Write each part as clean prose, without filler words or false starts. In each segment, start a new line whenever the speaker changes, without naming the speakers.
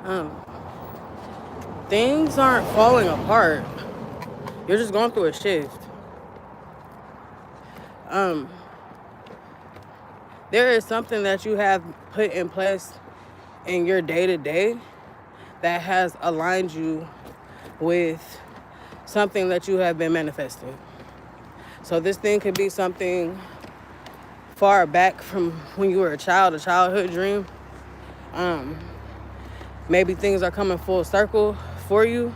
Um, Things aren't falling apart. You're just going through a shift. Um, there is something that you have put in place in your day to day that has aligned you with something that you have been manifesting. So this thing could be something far back from when you were a child, a childhood dream. Um, Maybe things are coming full circle for you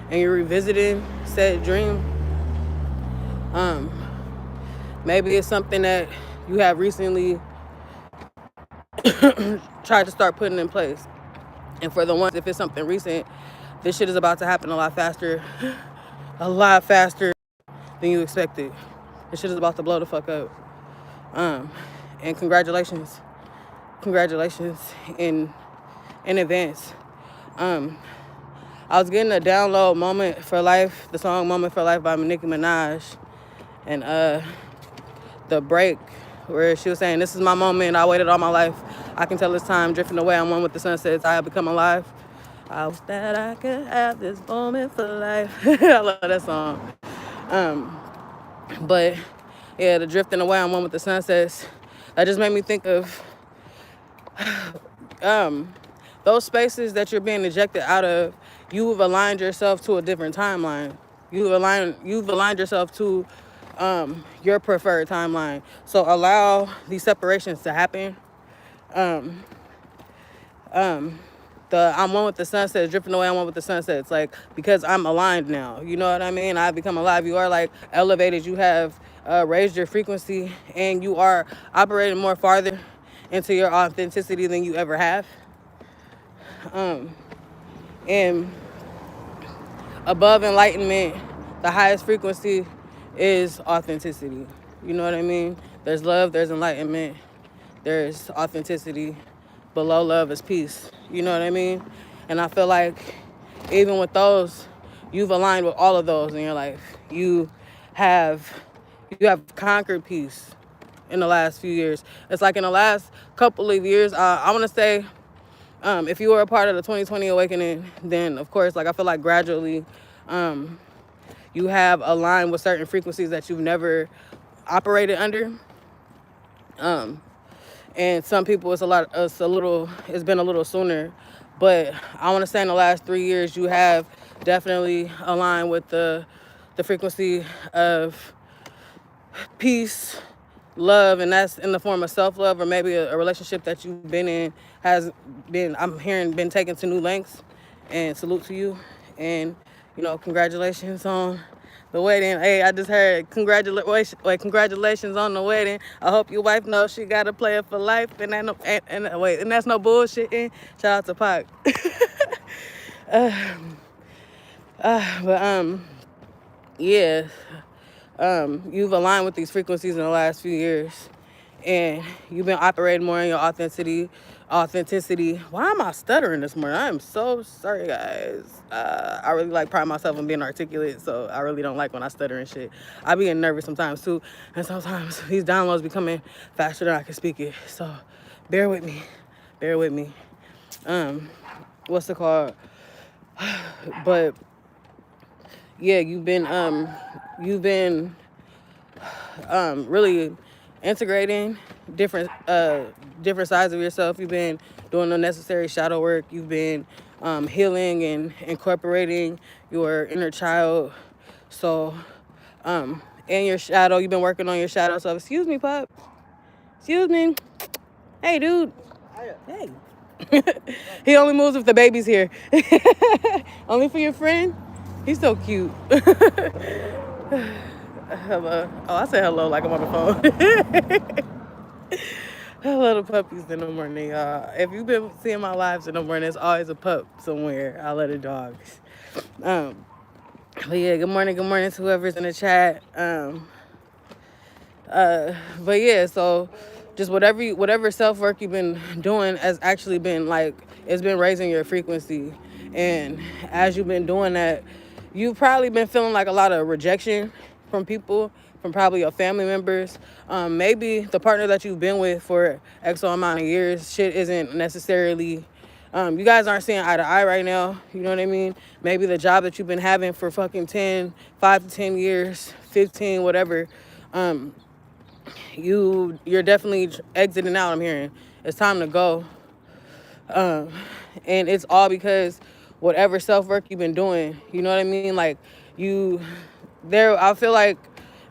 and you're revisiting said dream. Um, Maybe it's something that you have recently tried to start putting in place. And for the ones, if it's something recent, this shit is about to happen a lot faster than you expected. This shit is about to blow the fuck up. Um, and congratulations in advance. Um, I was getting a download "Moment for Life," the song "Moment for Life" by Nicki Minaj, and the break where she was saying, "This is my moment. I waited all my life. I can tell it's time. Drifting away, I'm one with the sunsets. I have become alive. I wish that I could have this moment for life." I love that song. Um, but yeah, the drifting away, I'm one with the sunsets. That just made me think of um, those spaces that you're being ejected out of. You've aligned yourself to a different timeline. You've aligned yourself to your preferred timeline. So allow these separations to happen. Um, um, the I'm one with the sunset, drifting away, I'm one with the sunset. It's like, because I'm aligned now. You know what I mean? I've become alive. You are like elevated. You have raised your frequency, and you are operating more farther into your authenticity than you ever have. Um, and above enlightenment, the highest frequency is authenticity. You know what I mean? There's love, there's enlightenment, there's authenticity. Below love is peace. You know what I mean? And I feel like even with those, you've aligned with all of those in your life. Have you have conquered peace in the last few years. It's like in the last couple of years, I want to say, if you were a part of the 2020 awakening, then of course, like I feel like gradually, um, you have aligned with certain frequencies that you've never operated under. Um, and some people it's been a little sooner, but I want to say in the last 3 years, you have definitely aligned with the frequency of peace, love, and that's in the form of self-love, or maybe a relationship that you've been in has been, I'm hearing, been taken to new lengths. And salute to you. And congratulations on the wedding. Hey, I just heard congratulations on the wedding. I hope your wife knows she got a player for life, and that no, and that's no bullshitting. Shout out to Pac. uh, but yeah, you've aligned with these frequencies in the last few years, and you've been operating more in your authenticity. Why am I stuttering this morning? I am so sorry, guys. I really like pride myself on being articulate, so I really don't like when I stutter and shit. I be getting nervous sometimes too, and sometimes these downloads be coming faster than I can speak it. So bear with me. Bear with me. What's it called? But yeah, you've been really integrating different sides of yourself. You've been doing the necessary shadow work. You've been healing and incorporating your inner child. So, and your shadow, you've been working on your shadow. So, excuse me, pup. Excuse me. Hey, dude. Hey. He only moves if the baby's here. Only for your friend? He's so cute. Hello. Oh, I said hello like I'm on the phone. Hello, the puppies in the morning, y'all. If you've been seeing my lives in the morning, there's always a pup somewhere. I love the dogs. Um, but yeah, good morning to whoever's in the chat. But yeah, so just whatever self work you've been doing has actually been like, it's been raising your frequency, and as you've been doing that, you've probably been feeling like a lot of rejection from people, from probably your family members. Maybe the partner that you've been with for X amount of years, shit isn't necessarily You guys aren't seeing eye to eye right now. You know what I mean? Maybe the job that you've been having for fucking 5 to 10 years, 15, whatever. Um, you're definitely exiting out. I'm hearing it's time to go. Um, and it's all because whatever self work you've been doing. You know what I mean? Like you, there. I feel like,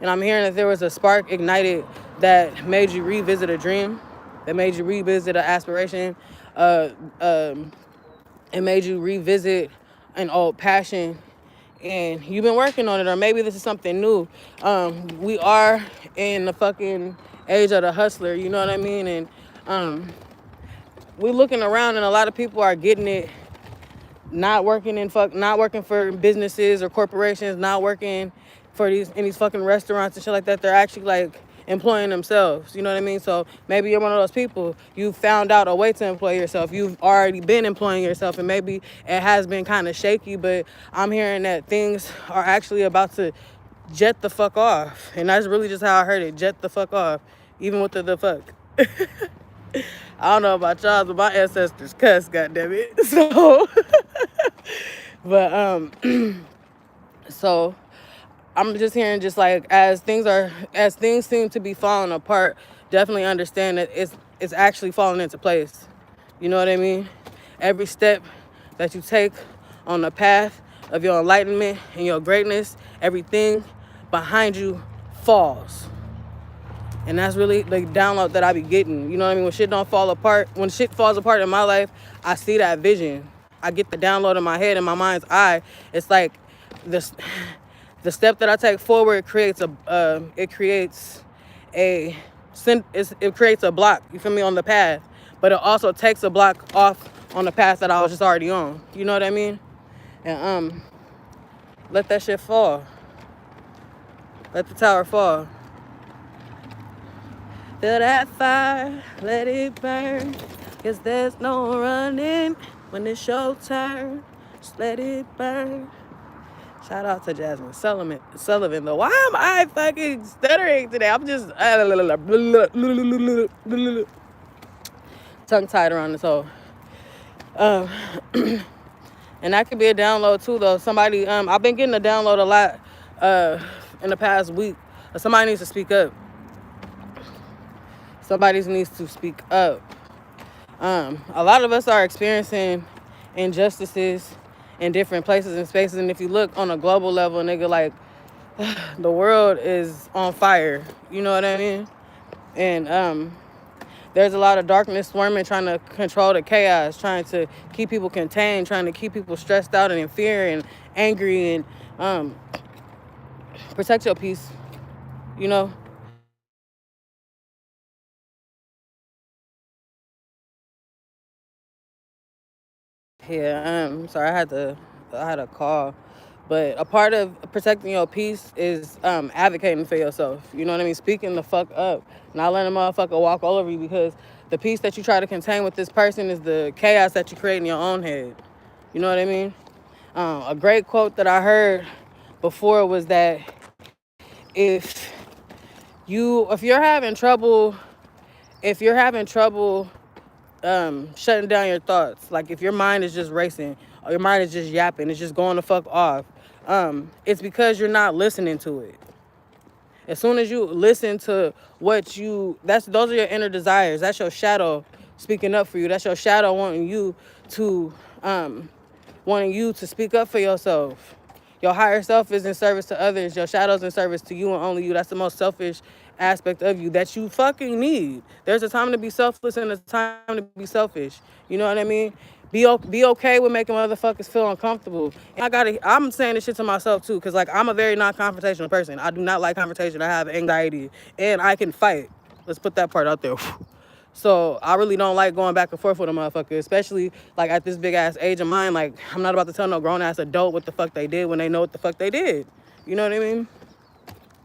and I'm hearing that there was a spark ignited that made you revisit a dream, that made you revisit an aspiration. Uh, um, it made you revisit an old passion, and you've been working on it, or maybe this is something new. We are in the fucking age of the hustler, you know what I mean? And we looking around, and a lot of people are getting it, not working for businesses or corporations, not working for these fucking restaurants and shit like that. They're actually like employing themselves. You know what I mean? So maybe you're one of those people. You found out a way to employ yourself. You've already been employing yourself, and maybe it has been kind of shaky, but I'm hearing that things are actually about to jet the fuck off. And that's really just how I heard it. Jet the fuck off. Even with the fuck. I don't know about y'all, but my ancestors cuss, goddammit. So, but so I'm just hearing, just like as things seem to be falling apart, definitely understand that it's actually falling into place. You know what I mean? Every step that you take on the path of your enlightenment and your greatness, everything behind you falls. And that's really the download that I be getting. You know what I mean? When shit don't fall apart, when shit falls apart in my life, I see that vision. I get the download in my head, in my mind's eye. It's like this, the step that I take forward creates a block. You feel me, on the path, but it also takes a block off on the path that I was just already on. You know what I mean? And let that shit fall. Let the tower fall. Feel that fire, let it burn. Cause there's no running when it's your turn. Just let it burn. Shout out to Jasmine Sullivan though. Why am I fucking stuttering today? I'm just tongue tied around this hole. And that could be a download too though. Somebody, I've been getting a download a lot in the past week. Somebody needs to speak up. Somebody needs to speak up. A lot of us are experiencing injustices in different places and spaces. And if you look on a global level, nigga, like, the world is on fire. You know what I mean? And there's a lot of darkness swarming, trying to control the chaos, trying to keep people contained, trying to keep people stressed out and in fear and angry, and protect your peace, you know? Yeah, sorry, I had a call. But a part of protecting your peace is advocating for yourself. You know what I mean? Speaking the fuck up. Not letting a motherfucker walk all over you, because the peace that you try to contain with this person is the chaos that you create in your own head. You know what I mean? A great quote that I heard before was that if you're having trouble shutting down your thoughts, like if your mind is just racing or your mind is just yapping, it's just going the fuck off, it's because you're not listening to it. As soon as you listen to those are your inner desires. That's your shadow speaking up for you. That's your shadow wanting you to speak up for yourself. Your higher self is in service to others. Your shadow's in service to you and only you. That's the most selfish aspect of you that you fucking need. There's a time to be selfless and a time to be selfish. You know what I mean? Be okay with making motherfuckers feel uncomfortable. And I'm saying this shit to myself too, because like I'm a very non-confrontational person. I do not like confrontation. I have anxiety and I can fight. Let's put that part out there. So I really don't like going back and forth with a motherfucker, especially like at this big ass age of mine. Like, I'm not about to tell no grown ass adult what the fuck they did when they know what the fuck they did. You know what I mean?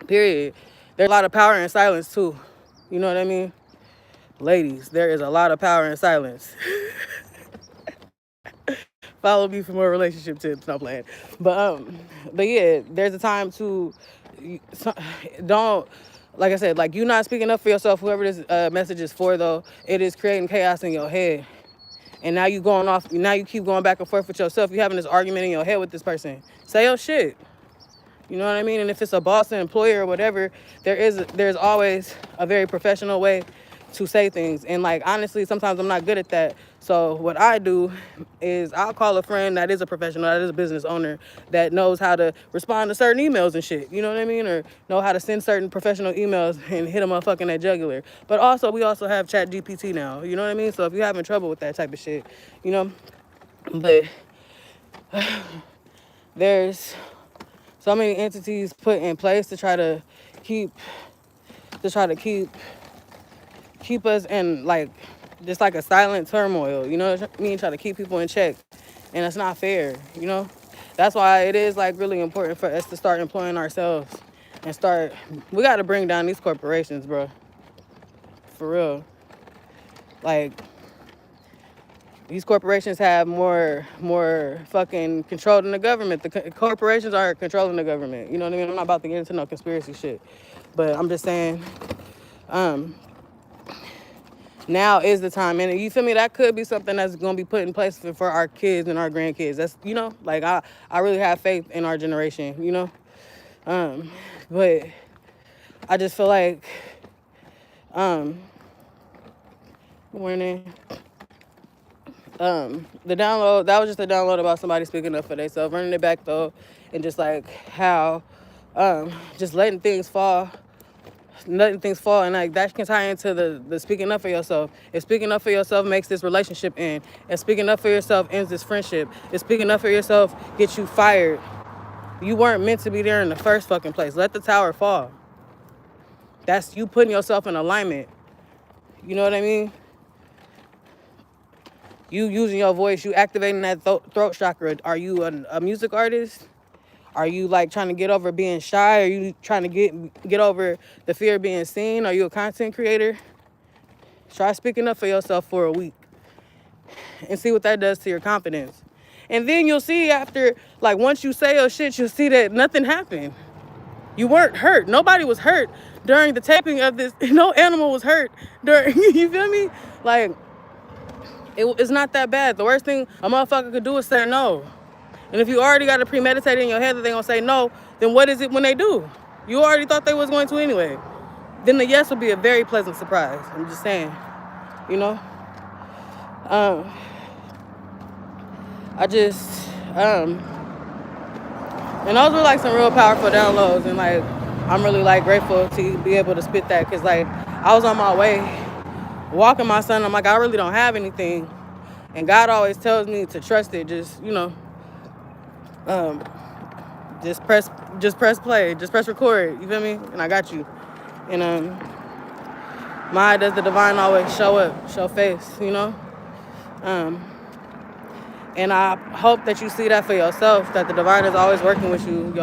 Period. There's a lot of power in silence too. You know what I mean? Ladies, there is a lot of power in silence. Follow me for more relationship tips. No playing. But yeah, there's a time to don't. Like I said, like you not speaking up for yourself, whoever this message is for though, it is creating chaos in your head. And now you going off, now you keep going back and forth with yourself. You having this argument in your head with this person. Say your shit. You know what I mean? And if it's a boss, an employer, or whatever, there's always a very professional way to say things. And like, honestly, sometimes I'm not good at that. So what I do is I'll call a friend that is a professional, that is a business owner, that knows how to respond to certain emails and shit. You know what I mean? Or know how to send certain professional emails and hit them up fucking that jugular. But also, we also have Chat GPT now. You know what I mean? So if you're having trouble with that type of shit, you know, but there's so many entities put in place to try to keep us in like just like a silent turmoil, you know what I mean? Try to keep people in check. And it's not fair, you know? That's why it is like really important for us to start employing ourselves and we gotta bring down these corporations, bro. For real. Like, these corporations have more fucking control than the government. The corporations are controlling the government. You know what I mean? I'm not about to get into no conspiracy shit. But I'm just saying, now is the time. And you feel me? That could be something that's going to be put in place for our kids and our grandkids. That's, you know, like I really have faith in our generation, you know? But I just feel like, good morning. The download, that was just a download about somebody speaking up for themselves, running it back though, and just like how, just letting things fall, and like that can tie into the speaking up for yourself. If speaking up for yourself makes this relationship end, if speaking up for yourself ends this friendship, if speaking up for yourself gets you fired, you weren't meant to be there in the first fucking place. Let the tower fall. That's you putting yourself in alignment. You know what I mean? You using your voice, you activating that throat chakra. Are you a music artist? Are you like trying to get over being shy? Are you trying to get over the fear of being seen? Are you a content creator? Try speaking up for yourself for a week and see what that does to your confidence. And then you'll see after, like once you say your shit, you'll see that nothing happened. You weren't hurt. Nobody was hurt during the taping of this. No animal was hurt during, you feel me? Like, it's not that bad. The worst thing a motherfucker could do is say no. And if you already got it premeditated in your head that they're going to say no, then what is it when they do? You already thought they was going to anyway. Then the yes will be a very pleasant surprise. I'm just saying, you know? And those were like some real powerful downloads. And like, I'm really like grateful to be able to spit that. Cause like, I was on my way walking my son. I'm like, I really don't have anything. And God always tells me to trust it. Just, you know, just press play, just press record. You feel me? And I got you. And my does the divine always show up, show face, you know? And I hope that you see that for yourself, that the divine is always working with you,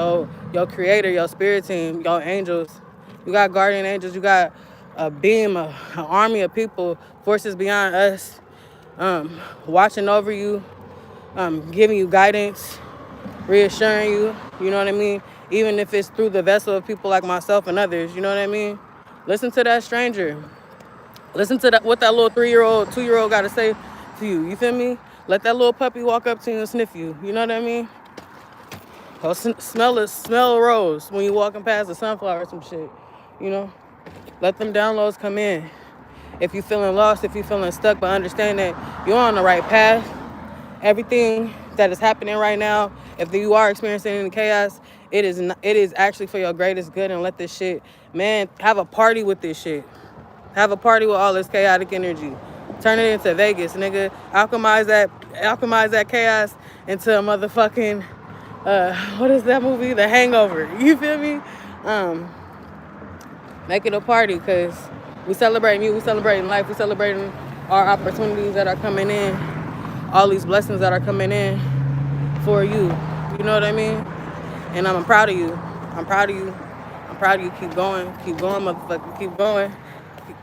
your creator, your spirit team, your angels. You got guardian angels, you got a beam, an army of people, forces beyond us, watching over you, giving you guidance, reassuring you, you know what I mean? Even if it's through the vessel of people like myself and others, you know what I mean? Listen to that stranger. Listen to what that little 3-year-old, 2-year-old got to say to you, you feel me? Let that little puppy walk up to you and sniff you, you know what I mean? Or smell a rose when you walking past a sunflower or some shit, you know? Let them downloads come in. If you're feeling lost, if you're feeling stuck, but understand that you're on the right path. Everything that is happening right now, if you are experiencing any chaos, it is actually for your greatest good. And let this shit, man, have a party with this shit. Have a party with all this chaotic energy. Turn it into Vegas, nigga. Alchemize that chaos into a motherfucking, what is that movie? The Hangover. You feel me? Make it a party, because we celebrating you, we celebrating life, we celebrating our opportunities that are coming in, all these blessings that are coming in for you. You know what I mean? And I'm proud of you. I'm proud of you. I'm proud of you. Keep going, motherfucker. Keep going.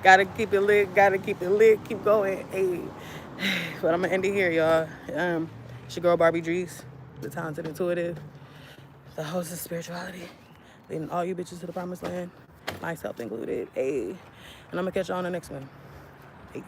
Gotta keep it lit, keep going. Hey. But I'm gonna end it here, y'all. It's your girl Barbie Drees, the talented intuitive, the host of spirituality, leading all you bitches to the promised land, myself included. Hey. And I'm gonna catch y'all on the next one. Hey.